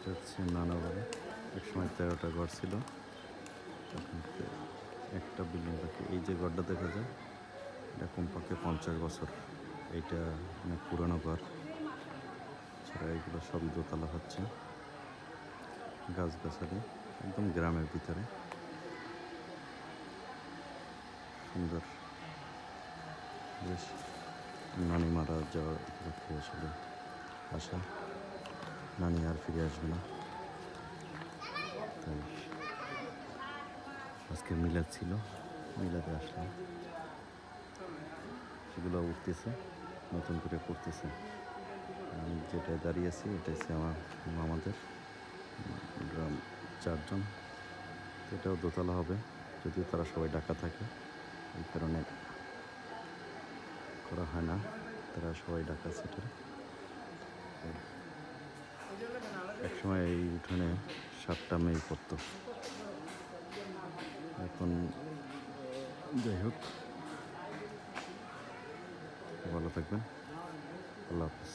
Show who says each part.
Speaker 1: এটা হচ্ছে নানা বাড়ি। একসময় 13টা ঘর ছিল, এখন একটা বিল্ডিং বাকি। এই যে ঘরটা দেখা যায় এটা কমপক্ষে 50 বছর। এইটা অনেক পুরনো ঘর। ছাড়া এগুলো সবই দোতলা হচ্ছে। গাছগাছালি একদম গ্রামের ভিতরে, সুন্দর। বেশ নানি মারা যাওয়ার উপলক্ষে আসলে আসা। নানি আর ফিরে আসবে না, তাই আজকে মিলাদ ছিল, মিলাদে আসলাম। সেগুলো উঠতেছে, নতুন করে পড়তেছে। আমি যেটায় দাঁড়িয়ে আছি এটা হচ্ছে আমার মামাদের গ্রাম, 4 জন। এটাও দোতলা হবে, যদিও তারা সবাই ঢাকা থাকে, এই কারণে করা হয় না। তারা সবাই ঢাকা সেটেল। একসময় এই উঠানে 7টা মেয়ে পড়তো। এখন যাই হোক, ভালো থাকবেন। আল্লাহ হাফিজ।